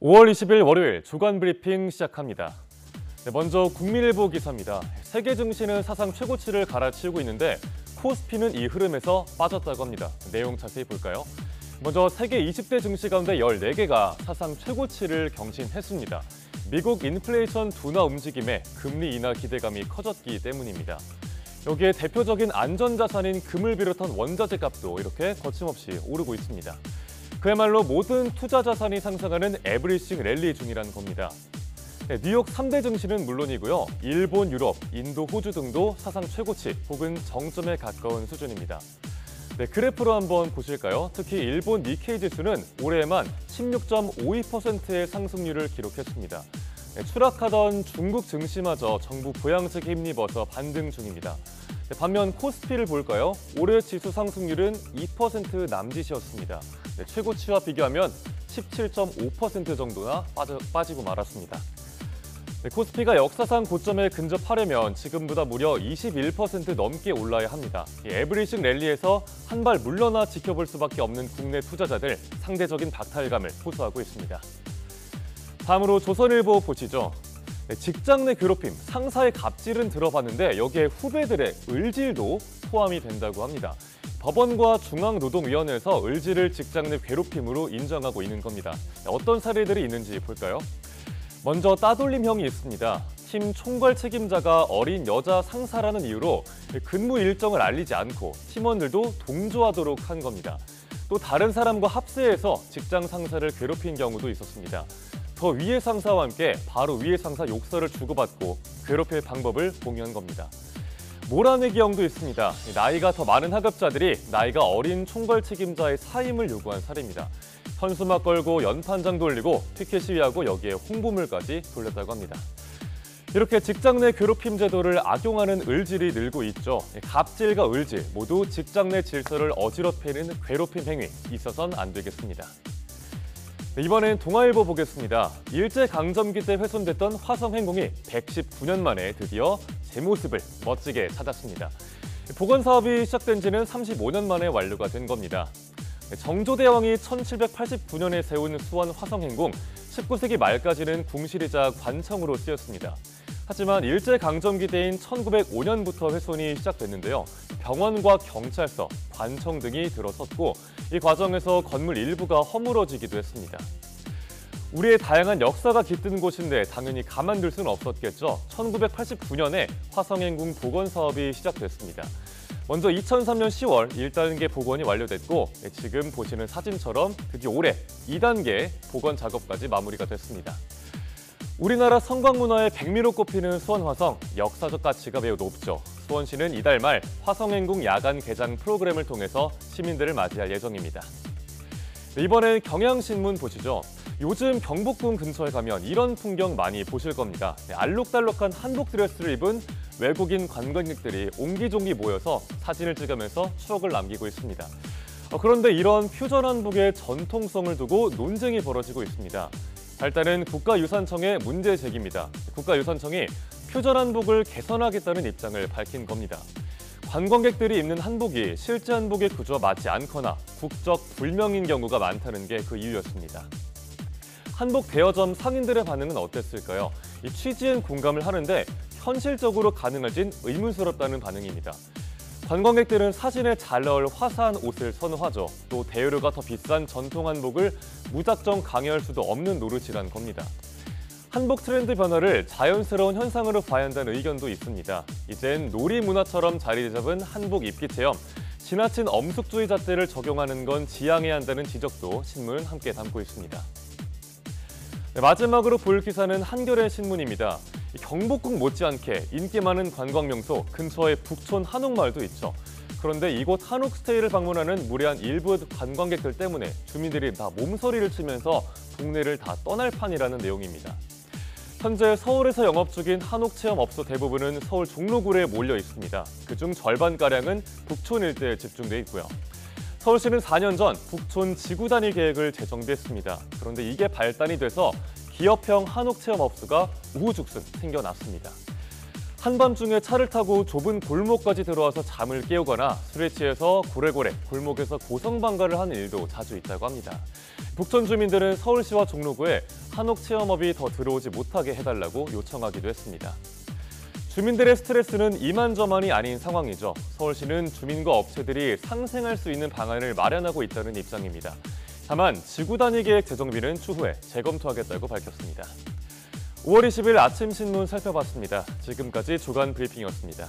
5월 20일 월요일 주간 브리핑 시작합니다. 먼저 국민일보 기사입니다. 세계 증시는 사상 최고치를 갈아치우고 있는데 코스피는 이 흐름에서 빠졌다고 합니다. 내용 자세히 볼까요? 먼저 세계 20대 증시 가운데 14개가 사상 최고치를 경신했습니다. 미국 인플레이션 둔화 움직임에 금리 인하 기대감이 커졌기 때문입니다. 여기에 대표적인 안전자산인 금을 비롯한 원자재 값도 이렇게 거침없이 오르고 있습니다. 그야말로 모든 투자 자산이 상승하는 에브리싱 랠리 중이란 겁니다. 뉴욕 3대 증시는 물론이고요. 일본, 유럽, 인도, 호주 등도 사상 최고치 혹은 정점에 가까운 수준입니다. 그래프로 한번 보실까요? 특히 일본 니케이 지수는 올해에만 16.52%의 상승률을 기록했습니다. 추락하던 중국 증시마저 정부 부양책에 힘입어서 반등 중입니다. 반면 코스피를 볼까요? 올해 지수 상승률은 2% 남짓이었습니다. 최고치와 비교하면 17.5% 정도나 빠지고 말았습니다. 코스피가 역사상 고점에 근접하려면 지금보다 무려 21% 넘게 올라야 합니다. 에브리싱 랠리에서 한 발 물러나 지켜볼 수밖에 없는 국내 투자자들 상대적인 박탈감을 호소하고 있습니다. 다음으로 조선일보 보시죠. 직장 내 괴롭힘, 상사의 갑질은 들어봤는데 여기에 후배들의 을질도 포함이 된다고 합니다. 법원과 중앙노동위원회에서 을질을 직장 내 괴롭힘으로 인정하고 있는 겁니다. 어떤 사례들이 있는지 볼까요? 먼저 따돌림형이 있습니다. 팀 총괄 책임자가 어린 여자 상사라는 이유로 근무 일정을 알리지 않고 팀원들도 동조하도록 한 겁니다. 또 다른 사람과 합세해서 직장 상사를 괴롭힌 경우도 있었습니다. 더 위의 상사와 함께 바로 위의 상사 욕설을 주고받고 괴롭힐 방법을 공유한 겁니다. 몰아내기 형도 있습니다. 나이가 더 많은 하급자들이 나이가 어린 총괄 책임자의 사임을 요구한 사례입니다. 현수막 걸고 연판장 돌리고 피켓 시위하고 여기에 홍보물까지 돌렸다고 합니다. 이렇게 직장 내 괴롭힘 제도를 악용하는 을질이 늘고 있죠. 갑질과 을질 모두 직장 내 질서를 어지럽히는 괴롭힘 행위, 있어선 안 되겠습니다. 이번엔 동아일보 보겠습니다. 일제강점기 때 훼손됐던 화성행궁이 119년 만에 드디어 제 모습을 멋지게 찾았습니다. 복원사업이 시작된 지는 35년 만에 완료가 된 겁니다. 정조대왕이 1789년에 세운 수원 화성행궁, 19세기 말까지는 궁실이자 관청으로 쓰였습니다. 하지만 일제강점기 때인 1905년부터 훼손이 시작됐는데요. 병원과 경찰서, 관청 등이 들어섰고 이 과정에서 건물 일부가 허물어지기도 했습니다. 우리의 다양한 역사가 깃든 곳인데 당연히 가만둘 수는 없었겠죠. 1989년에 화성행궁 복원 사업이 시작됐습니다. 먼저 2003년 10월 1단계 복원이 완료됐고 지금 보시는 사진처럼 드디어 올해 2단계 복원 작업까지 마무리가 됐습니다. 우리나라 성곽문화의 백미로 꼽히는 수원 화성, 역사적 가치가 매우 높죠. 수원시는 이달 말 화성행궁 야간 개장 프로그램을 통해서 시민들을 맞이할 예정입니다. 이번엔 경향신문 보시죠. 요즘 경복궁 근처에 가면 이런 풍경 많이 보실 겁니다. 알록달록한 한복 드레스를 입은 외국인 관광객들이 옹기종기 모여서 사진을 찍으면서 추억을 남기고 있습니다. 그런데 이런 퓨전 한복의 전통성을 두고 논쟁이 벌어지고 있습니다. 발단은 국가유산청의 문제 제기입니다. 국가유산청이 퓨전 한복을 개선하겠다는 입장을 밝힌 겁니다. 관광객들이 입는 한복이 실제 한복의 구조와 맞지 않거나 국적 불명인 경우가 많다는 게 그 이유였습니다. 한복 대여점 상인들의 반응은 어땠을까요? 이 취지엔 공감을 하는데 현실적으로 가능할진 의문스럽다는 반응입니다. 관광객들은 사진에 잘 나올 화사한 옷을 선호하죠. 또 대여료가 더 비싼 전통 한복을 무작정 강요할 수도 없는 노릇이란 겁니다. 한복 트렌드 변화를 자연스러운 현상으로 봐야 한다는 의견도 있습니다. 이젠 놀이 문화처럼 자리 잡은 한복 입기 체험, 지나친 엄숙주의 잣대를 적용하는 건 지양해야 한다는 지적도 신문은 함께 담고 있습니다. 마지막으로 볼 기사는 한겨레 신문입니다. 경복궁 못지않게 인기 많은 관광 명소 근처에 북촌 한옥마을도 있죠. 그런데 이곳 한옥스테이를 방문하는 무례한 일부 관광객들 때문에 주민들이 다 몸서리를 치면서 동네를 다 떠날 판이라는 내용입니다. 현재 서울에서 영업 중인 한옥체험업소 대부분은 서울 종로구에 몰려 있습니다. 그중 절반가량은 북촌 일대에 집중돼 있고요. 서울시는 4년 전 북촌 지구 단위 계획을 재정비했습니다. 그런데 이게 발단이 돼서 기업형 한옥체험업소가 우후죽순 생겨났습니다. 한밤중에 차를 타고 좁은 골목까지 들어와서 잠을 깨우거나 술에 취해서 고래고래 골목에서 고성방가를 하는 일도 자주 있다고 합니다. 북촌 주민들은 서울시와 종로구에 한옥 체험업이 더 들어오지 못하게 해달라고 요청하기도 했습니다. 주민들의 스트레스는 이만저만이 아닌 상황이죠. 서울시는 주민과 업체들이 상생할 수 있는 방안을 마련하고 있다는 입장입니다. 다만 지구 단위 계획 재정비는 추후에 재검토하겠다고 밝혔습니다. 5월 20일 아침 신문 살펴봤습니다. 지금까지 주간 브리핑이었습니다.